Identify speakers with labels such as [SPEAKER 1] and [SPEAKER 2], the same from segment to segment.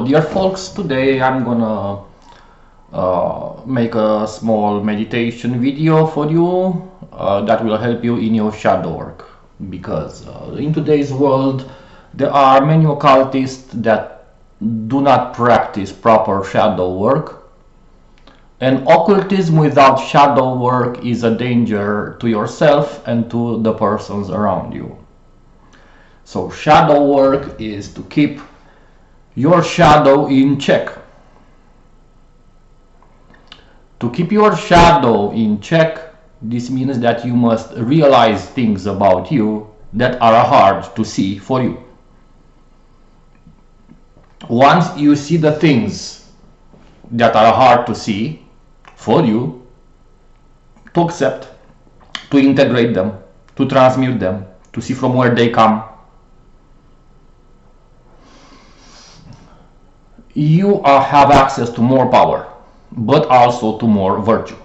[SPEAKER 1] Dear folks, today I'm gonna make a small meditation video for you that will help you in your shadow work, because in today's world there are many occultists that do not practice proper shadow work, and occultism without shadow work is a danger to yourself and to the persons around you. So shadow work is to keep your shadow in check. To keep your shadow in check, this means that you must realize things about you that are hard to see for you. Once you see the things that are hard to see for you, to accept, to integrate them, to transmute them, to see from where they come, you have access to more power, but also to more virtue.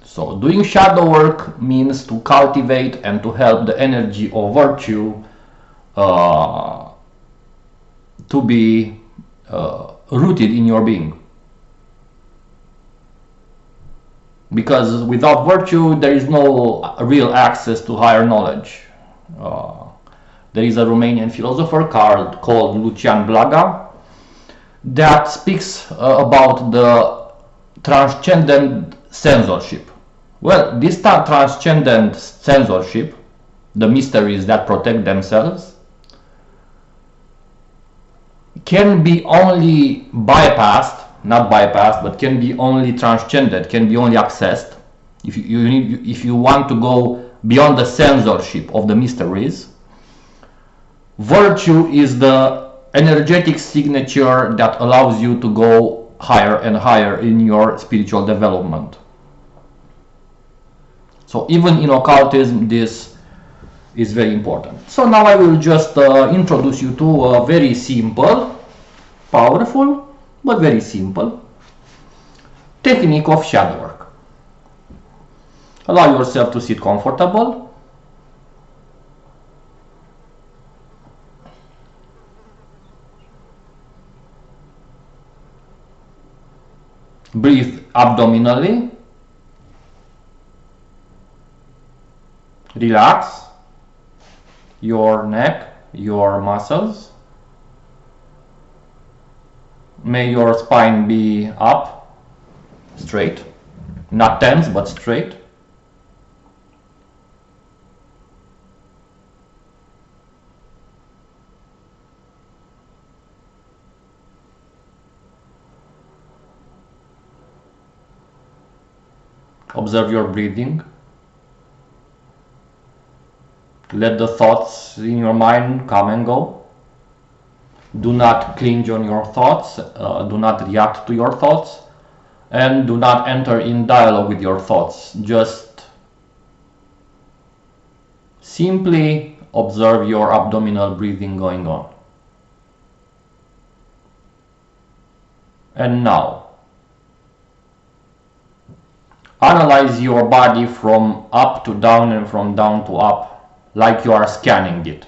[SPEAKER 1] So doing shadow work means to cultivate and to help the energy of virtue to be rooted in your being. Because without virtue there is no real access to higher knowledge. There is a Romanian philosopher called Lucian Blaga that speaks about the transcendent censorship. Well, this transcendent censorship, the mysteries that protect themselves, can be only bypassed, not bypassed, but can be only transcended, can be only accessed. If you want to go beyond the censorship of the mysteries, virtue is the energetic signature that allows you to go higher and higher in your spiritual development. So even in occultism this is very important. So now I will just introduce you to a very simple, powerful, but very simple technique of shadow work. Allow yourself to sit comfortable. Breathe abdominally. Relax your neck, your muscles. May your spine be up, straight, not tense but straight. Observe your breathing. Let the thoughts in your mind come and go. Do not cling on your thoughts, do not react to your thoughts, and do not enter in dialogue with your thoughts. Just simply observe your abdominal breathing going on. And now, analyze your body from up to down and from down to up, like you are scanning it.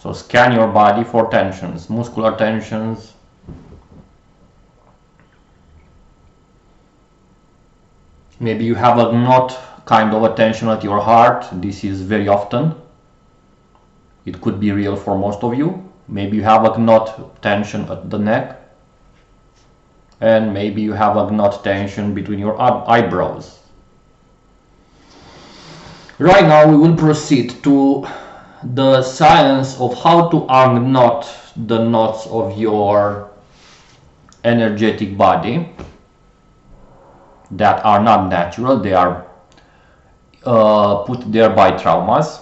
[SPEAKER 1] So scan your body for tensions, muscular tensions, maybe you have a knot kind of a tension at your heart. This is very often. It could be real for most of you. Maybe you have a knot tension at the neck, and maybe you have a knot tension between your eyebrows. Right now we will proceed to the science of how to unknot the knots of your energetic body that are not natural. They are put there by traumas.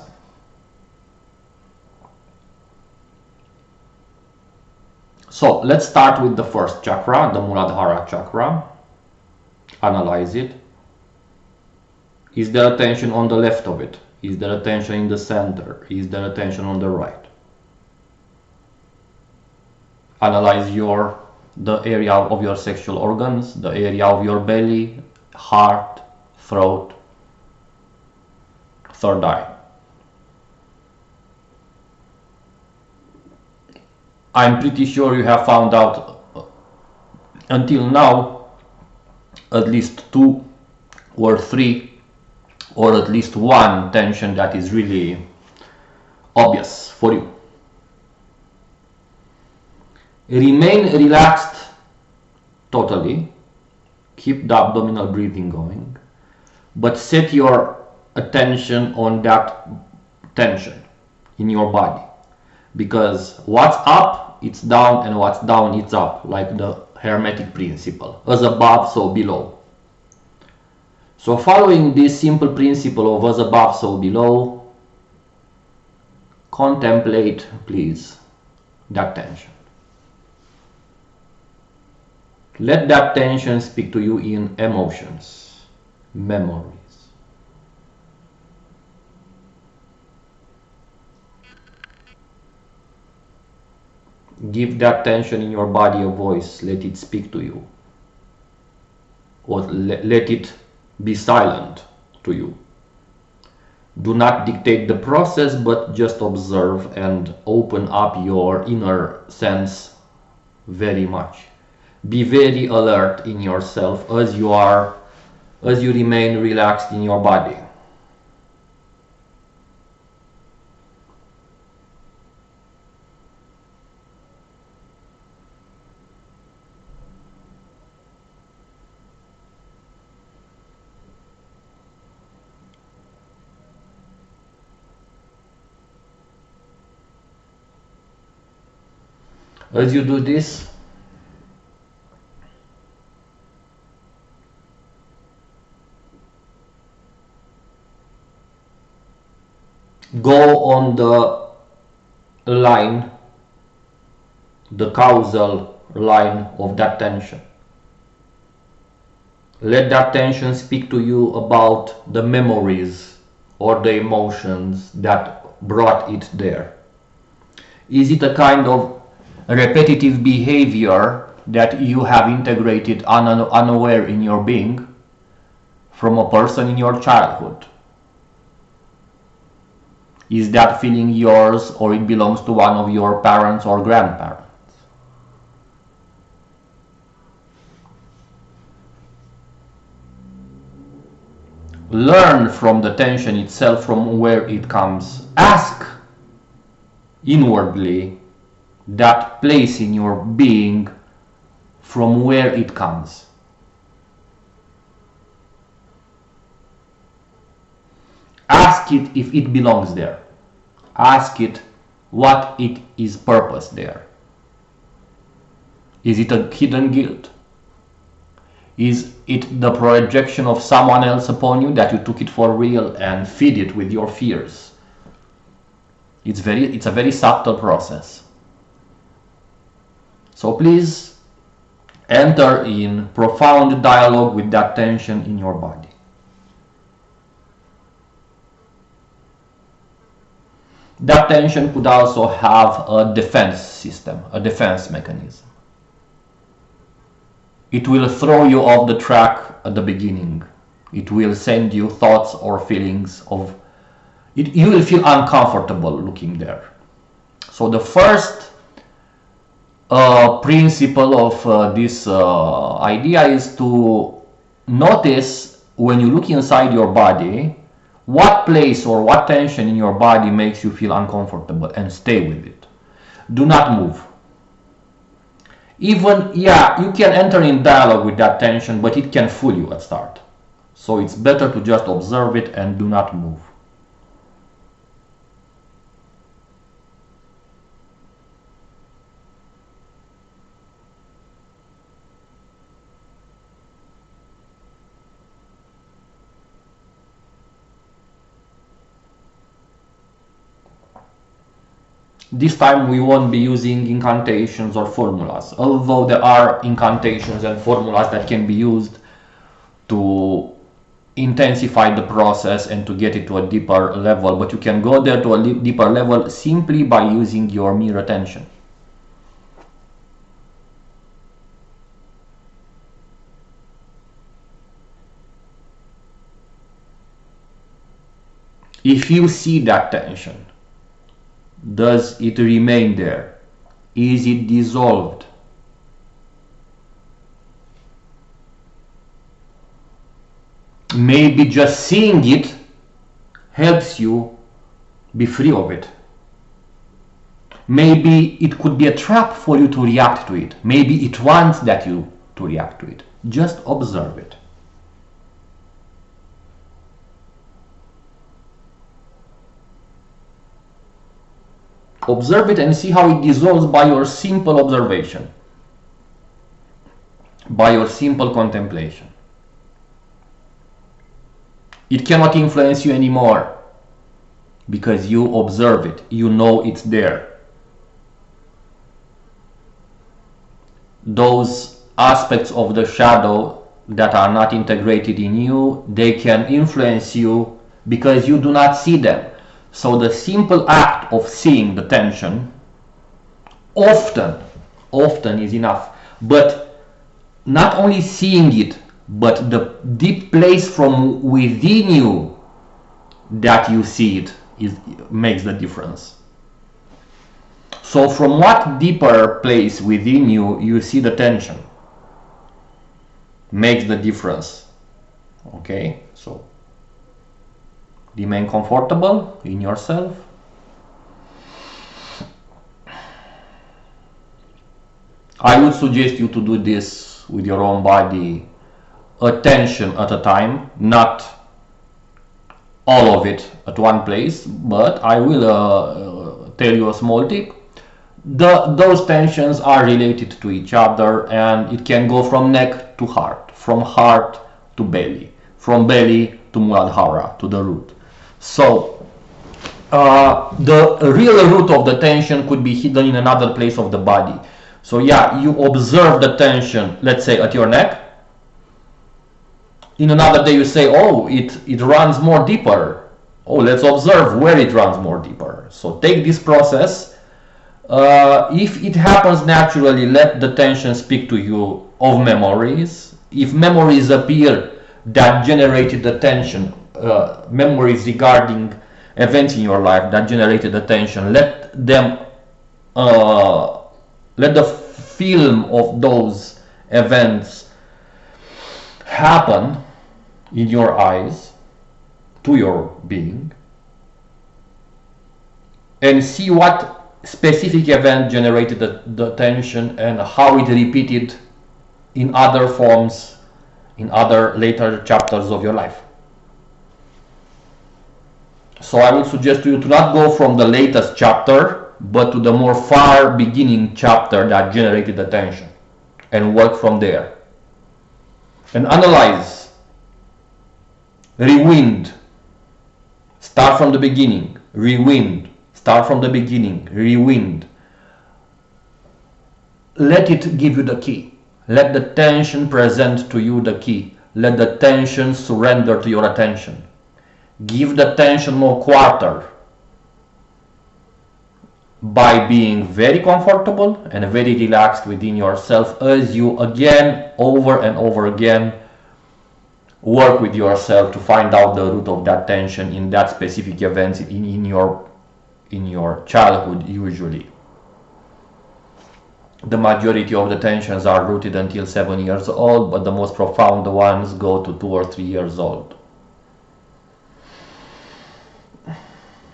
[SPEAKER 1] So let's start with the first chakra, the Muladhara chakra. Analyze it. Is there a tension on the left of it? Is there a tension in the center? Is there a tension on the right? Analyze the area of your sexual organs, the area of your belly, heart, throat, third eye. I'm pretty sure you have found out until now at least 2 or 3 or at least one tension that is really obvious for you. Remain relaxed totally, keep the abdominal breathing going, but set your attention on that tension in your body, because what's up it's down and what's down it's up, like the Hermetic principle, as above so below. So following this simple principle of as above so below, contemplate please that tension. Let that tension speak to you in emotions, memories. Give that tension in your body a voice, let it speak to you. Or let it be silent to you. Do not dictate the process, but just observe and open up your inner sense very much. Be very alert in yourself as you remain relaxed in your body. As you do this, go on the line, the causal line of that tension. Let that tension speak to you about the memories or the emotions that brought it there. Is it a kind of repetitive behavior that you have integrated unaware in your being from a person in your childhood? Is that feeling yours, or it belongs to one of your parents or grandparents? Learn from the tension itself, from where it comes. Ask inwardly that place in your being from where it comes. Ask it if it belongs there. Ask it what it is purpose there. Is it a hidden guilt? Is it the projection of someone else upon you that you took it for real and feed it with your fears? It's a very subtle process. So please enter in profound dialogue with that tension in your body. That tension could also have a defense system, a defense mechanism. It will throw you off the track at the beginning. It will send you thoughts or feelings of it. You will feel uncomfortable looking there. So the first principle of this idea is to notice when you look inside your body, what place or what tension in your body makes you feel uncomfortable, and stay with it. Do not move. Even, you can enter in dialogue with that tension, but it can fool you at start. So it's better to just observe it and do not move. This time we won't be using incantations or formulas, although there are incantations and formulas that can be used to intensify the process and to get it to a deeper level, but you can go there to a deeper level simply by using your mere attention. If you see that tension, does it remain there? Is it dissolved? Maybe just seeing it helps you be free of it. Maybe it could be a trap for you to react to it. Maybe it wants that you to react to it. Just observe it. Observe it and see how it dissolves by your simple observation, by your simple contemplation. It cannot influence you anymore because you observe it, you know it's there. Those aspects of the shadow that are not integrated in you, they can influence you because you do not see them. So the simple act of seeing the tension often is enough. But not only seeing it, but the deep place from within you that you see it makes the difference. So from what deeper place within you you see the tension makes the difference. Okay, so remain comfortable in yourself. I would suggest you to do this with your own body, a tension at a time, not all of it at one place, but I will tell you a small tip. Those tensions are related to each other, and it can go from neck to heart, from heart to belly, from belly to Muladhara, to the root. So the real root of the tension could be hidden in another place of the body. So yeah, you observe the tension, let's say at your neck. In another day you say, oh, it runs more deeper. Oh, let's observe where it runs more deeper. So take this process. If it happens naturally, let the tension speak to you of memories. If memories appear that generated the tension, memories regarding events in your life that generated the tension, let the film of those events happen in your eyes to your being, and see what specific event generated the tension and how it repeated in other forms in other later chapters of your life. So I would suggest to you to not go from the latest chapter, but to the more far beginning chapter that generated the tension, and work from there. And analyze, rewind, start from the beginning, rewind, start from the beginning, rewind. Let it give you the key. Let the tension present to you the key. Let the tension surrender to your attention. Give the tension more quarter by being very comfortable and very relaxed within yourself as you again, over and over again, work with yourself to find out the root of that tension in that specific event in your childhood. Usually the majority of the tensions are rooted until 7 years old, but the most profound ones go to 2 or 3 years old.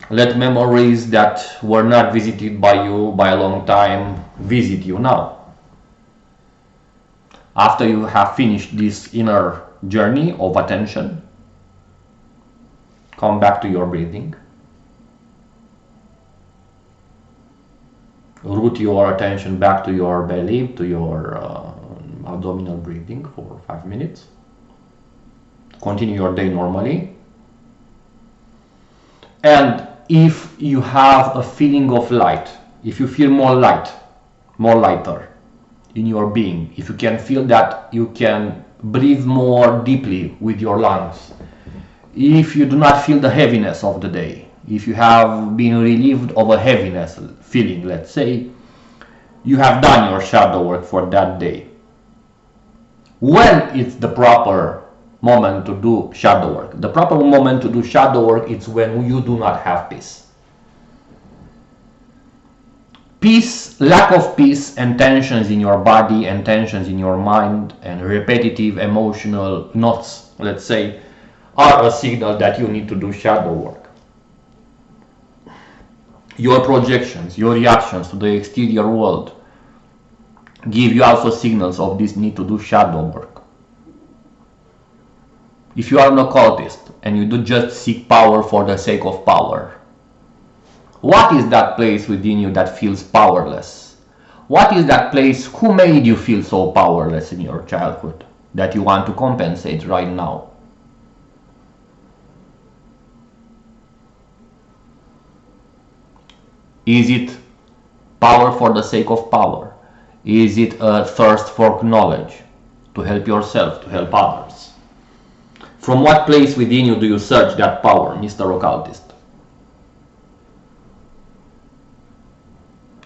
[SPEAKER 1] Let memories that were not visited by you by a long time visit you now. After you have finished this inner journey of attention, come back to your breathing. Root your attention back to your belly, to your abdominal breathing for 5 minutes. Continue your day normally. And if you have a feeling of light, if you feel more lighter in your being, if you can feel that you can breathe more deeply with your lungs, if you do not feel the heaviness of the day, if you have been relieved of a heaviness feeling, let's say, you have done your shadow work for that day. When it's the proper moment to do shadow work. The proper moment to do shadow work is when you do not have peace. Peace, lack of peace and tensions in your body and tensions in your mind and repetitive emotional knots, let's say, are a signal that you need to do shadow work. Your projections, your reactions to the exterior world give you also signals of this need to do shadow work. If you are an occultist and you do just seek power for the sake of power, what is that place within you that feels powerless? What is that place? Who made you feel so powerless in your childhood that you want to compensate right now? Is it power for the sake of power? Is it a thirst for knowledge to help yourself, to help others? From what place within you do you search that power, Mr. Occultist?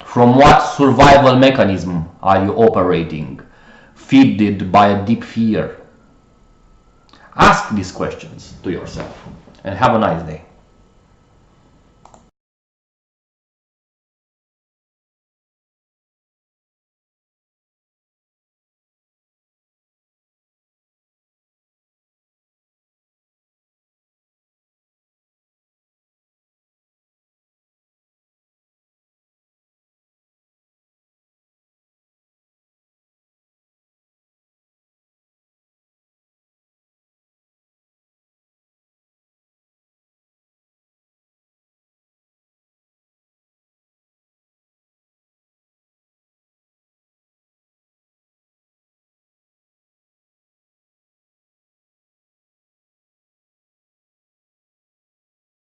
[SPEAKER 1] From what survival mechanism are you operating, feeded by a deep fear? Ask these questions to yourself and have a nice day.